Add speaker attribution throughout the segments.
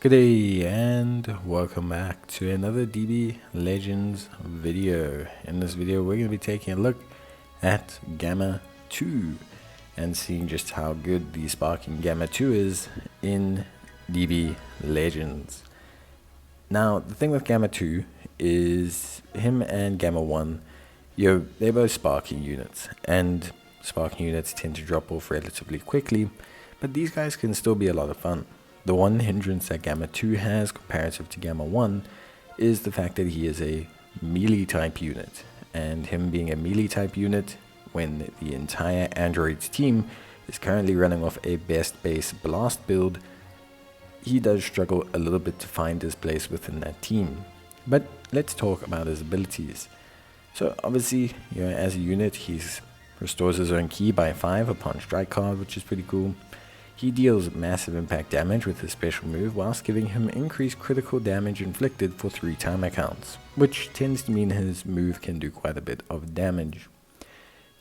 Speaker 1: Good day and welcome back to another DB Legends video. In this video we're going to be taking a look at Gamma 2 and seeing just how good the Sparking Gamma 2 is in DB Legends. Now the thing with Gamma 2 is him and Gamma 1, they're both Sparking units, and Sparking units tend to drop off relatively quickly, but these guys can still be a lot of fun. The one hindrance that Gamma 2 has comparative to Gamma 1 is the fact that he is a melee type unit, and him being a melee type unit when the entire androids team is currently running off a best base blast build, he does struggle a little bit to find his place within that team. But let's talk about his abilities. So obviously, as a unit, he restores his own ki by 5 upon strike card, which is pretty cool. He deals massive impact damage with his special move, whilst giving him increased critical damage inflicted for 3 timer counts, which tends to mean his move can do quite a bit of damage.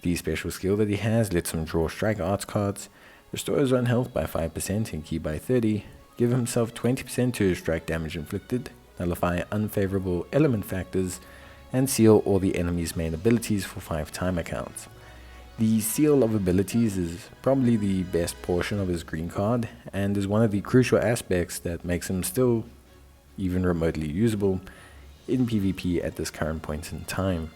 Speaker 1: The special skill that he has lets him draw strike arts cards, restore his own health by 5% and ki by 30, give himself 20% to his strike damage inflicted, nullify unfavorable element factors, and seal all the enemy's main abilities for 5 timer counts. The seal of abilities is probably the best portion of his green card, and is one of the crucial aspects that makes him still even remotely usable in PvP at this current point in time.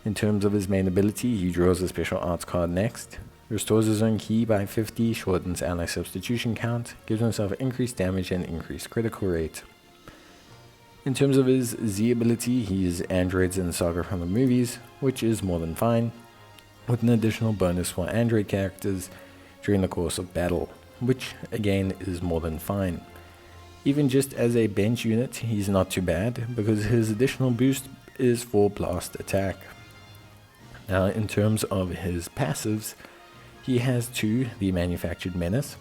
Speaker 1: In terms of his main ability, he draws a special arts card next, restores his own ki by 50, shortens ally substitution count, gives himself increased damage and increased critical rate. In terms of his Z ability, he is androids in Saga from the movies, which is more than fine, with an additional bonus for android characters during the course of battle, which again is more than fine. Even just as a bench unit, he's not too bad, because his additional boost is for blast attack. Now in terms of his passives, he has 2, the Manufactured Menace,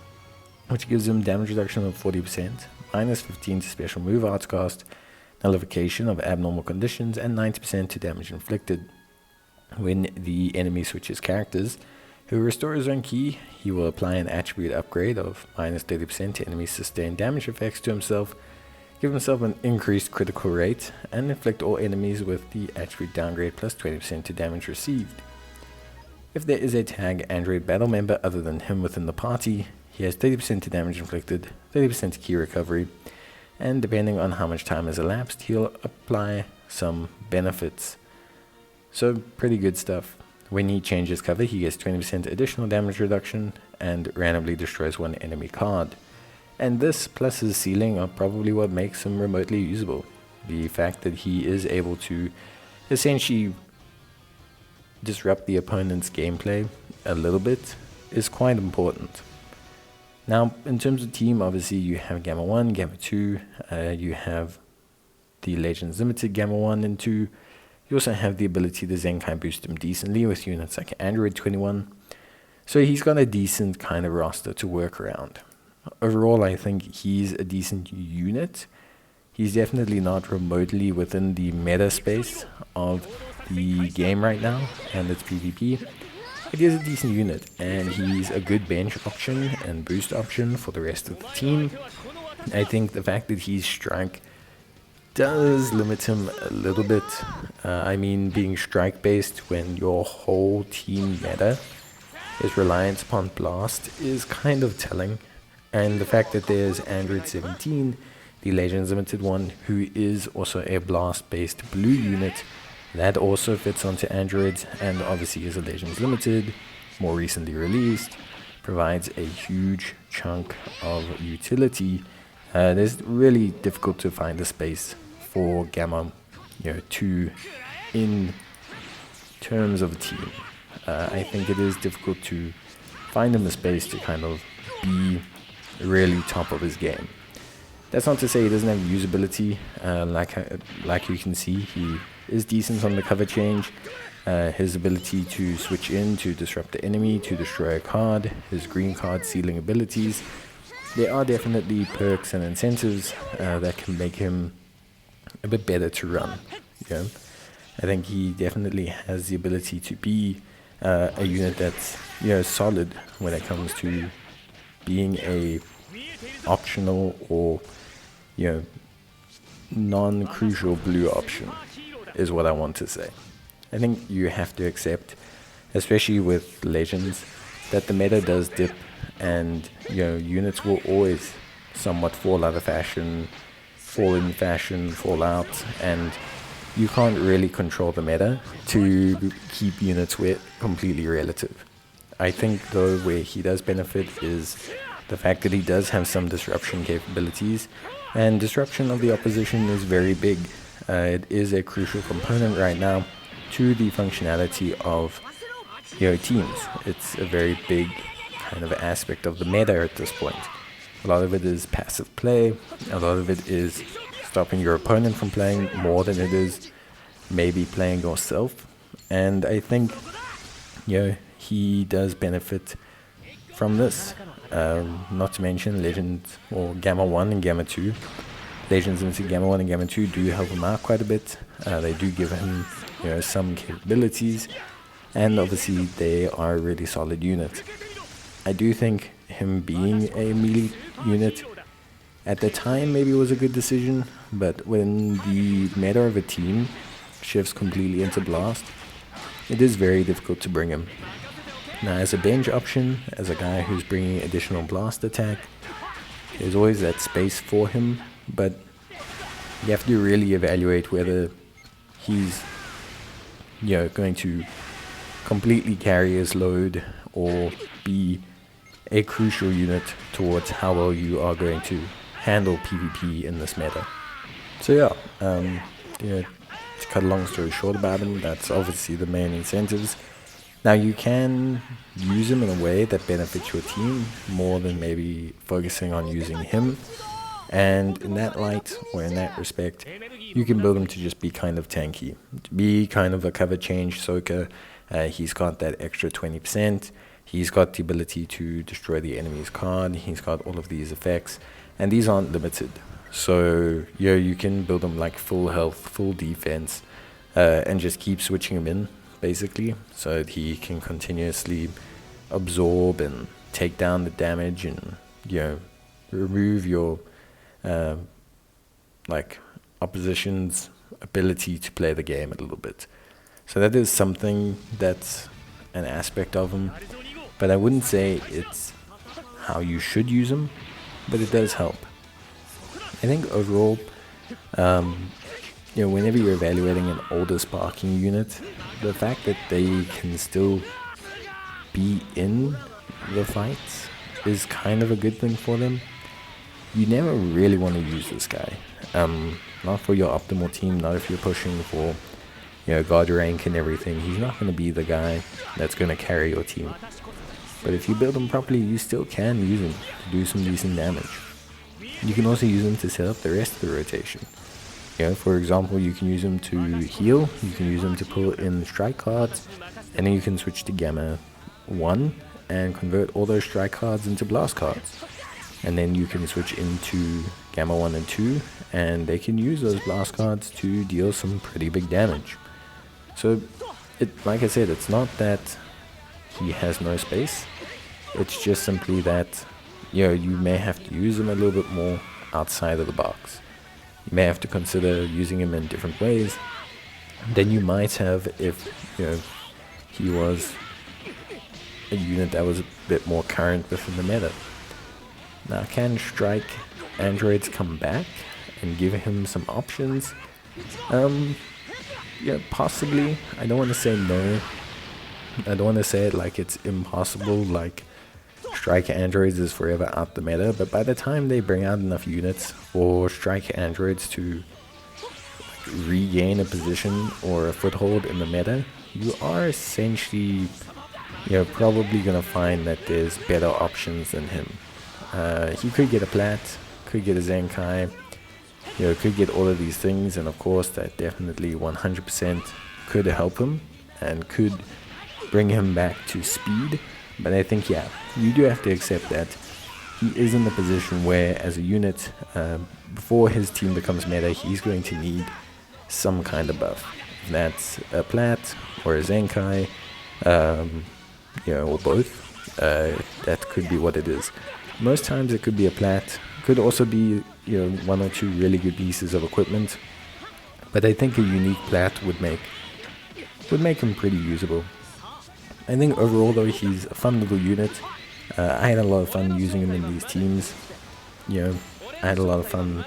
Speaker 1: which gives him damage reduction of 40%, minus 15 to special move arts cost, nullification of abnormal conditions, and 90% to damage inflicted. When the enemy switches characters, he will restore his own ki, he will apply an attribute upgrade of minus 30% to enemy sustained damage effects to himself, give himself an increased critical rate, and inflict all enemies with the attribute downgrade plus 20% to damage received. If there is a tag android battle member other than him within the party, he has 30% to damage inflicted, 30% to ki recovery, and depending on how much time has elapsed, he'll apply some benefits. So pretty good stuff. When he changes cover, he gets 20% additional damage reduction and randomly destroys one enemy card. And this plus his ceiling are probably what makes him remotely usable. The fact that he is able to essentially disrupt the opponent's gameplay a little bit is quite important. Now in terms of team, obviously you have Gamma 1, Gamma 2, you have the Legends Limited Gamma 1 and 2. You also have the ability to Zenkai boost him decently with units like Android 21. So he's got a decent kind of roster to work around. Overall, I think he's a decent unit. He's definitely not remotely within the meta space of the game right now, and it's PvP. But he's a decent unit, and he's a good bench option and boost option for the rest of the team. I think the fact that he's strike does limit him a little bit. I mean, being strike based when your whole team meta is reliant upon blast is kind of telling. And the fact that there's Android 17, the Legends Limited one, who is also a blast based blue unit, that also fits onto androids, and obviously is a Legends Limited, more recently released, provides a huge chunk of utility. It's really difficult to find a space for Gamma 2 in terms of a team. I think it is difficult to find him a space to kind of be really top of his game. That's not to say he doesn't have usability. Like you can see, he is decent on the cover change. His ability to switch in to disrupt the enemy, to destroy a card, his green card sealing abilities. There are definitely perks and incentives that can make him a bit better to run. I think he definitely has the ability to be a unit that's solid when it comes to being a optional or, you know, non-crucial blue option is what I want to say. I think you have to accept, especially with Legends, that the meta does dip, and you know, units will always somewhat fall out of fashion, fall in fashion, fall out, and you can't really control the meta to keep units completely relative. I think though where he does benefit is the fact that he does have some disruption capabilities, and disruption of the opposition is very big. It is a crucial component right now to the functionality of, you know, teams. It's a very big kind of aspect of the meta at this point. A lot of it is passive play, a lot of it is stopping your opponent from playing more than it is maybe playing yourself. And I think, you know, he does benefit from this. Not to mention Legends, or Gamma 1 and Gamma 2. Legends into Gamma 1 and Gamma 2 do help him out quite a bit. They do give him, you know, some capabilities, and obviously they are a really solid unit. I do think him being a melee unit at the time maybe was a good decision, but when the meta of a team shifts completely into Blast, it is very difficult to bring him. Now, as a bench option, as a guy who's bringing additional blast attack, there's always that space for him, but you have to really evaluate whether he's, you know, going to completely carry his load or be a crucial unit towards how well you are going to handle PvP in this meta. So yeah, to cut a long story short about him, that's obviously the main incentives. Now, you can use him in a way that benefits your team more than maybe focusing on using him. And in that light, or in that respect, you can build him to just be kind of tanky. To be kind of a cover change soaker. He's got that extra 20%. He's got the ability to destroy the enemy's card. He's got all of these effects. And these aren't limited. So, yeah, you can build him like full health, full defense, and just keep switching him in, basically, so that he can continuously absorb and take down the damage and, you know, remove your like opposition's ability to play the game a little bit. So that is something that's an aspect of him, but I wouldn't say it's how you should use him, but it does help. I think overall, you know, whenever you're evaluating an older sparking unit, the fact that they can still be in the fights is kind of a good thing for them. You never really want to use this guy. Not for your optimal team, not if you're pushing for, you know, god rank and everything. He's not going to be the guy that's going to carry your team. But if you build him properly, you still can use him to do some decent damage. You can also use him to set up the rest of the rotation. You know, for example, you can use him to heal, you can use him to pull in strike cards, and then you can switch to Gamma 1 and convert all those strike cards into blast cards. And then you can switch into Gamma 1 and 2, and they can use those blast cards to deal some pretty big damage. So, like I said, it's not that he has no space, it's just simply that, you know, you may have to use him a little bit more outside of the box. You may have to consider using him in different ways than you might have if, you know, he was a unit that was a bit more current within the meta. Now, can Strike Androids come back and give him some options? Yeah, possibly. I don't want to say no. I don't want to say it like it's impossible, like Strike Androids is forever out the meta, but by the time they bring out enough units for Strike Androids to regain a position or a foothold in the meta, you are essentially, you know, probably going to find that there's better options than him. He could get a Plat, could get a Zenkai, you know, could get all of these things, and of course that definitely 100% could help him and could bring him back to speed. But I think, yeah, you do have to accept that he is in the position where, as a unit, before his team becomes meta, he's going to need some kind of buff. If that's a Plat or a Zenkai, you know, or both. That could be what it is. Most times it could be a Plat, Could also be, one or two really good pieces of equipment. But I think a unique plat would make him pretty usable. I think overall though he's a fun little unit. I had a lot of fun using him in these teams. I had a lot of fun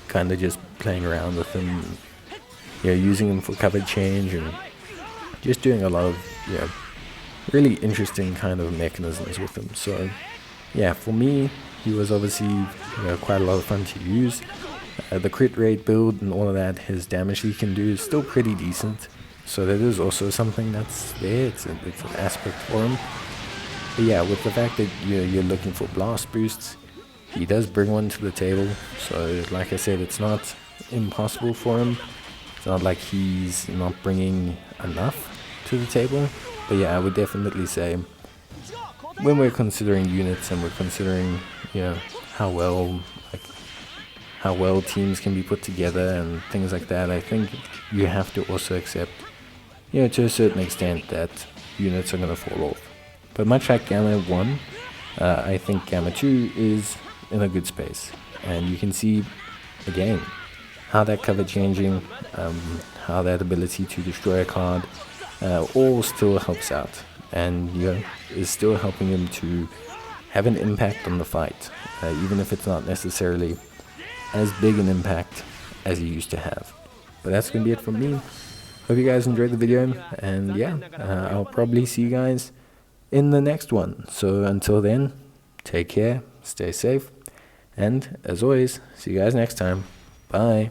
Speaker 1: kind of just playing around with him, using him for cover change and just doing a lot of really interesting kind of mechanisms with him. So yeah, for me he was obviously quite a lot of fun to use. The crit rate build and all of that, his damage he can do is still pretty decent. So that is also something that's there. It's an aspect for him. But yeah, with the fact that you're looking for blast boosts, he does bring one to the table. So like I said, it's not impossible for him. It's not like he's not bringing enough to the table. But yeah, I would definitely say when we're considering units and we're considering how well teams can be put together and things like that, I think you have to also accept to a certain extent that units are going to fall off. But much like Gamma 1, I think Gamma 2 is in a good space. And you can see, again, how that cover changing, how that ability to destroy a card, all still helps out. And is still helping him to have an impact on the fight, even if it's not necessarily as big an impact as he used to have. But that's going to be it from me. Hope you guys enjoyed the video, and yeah, I'll probably see you guys in the next one. So until then, take care, stay safe, and as always, see you guys next time. Bye.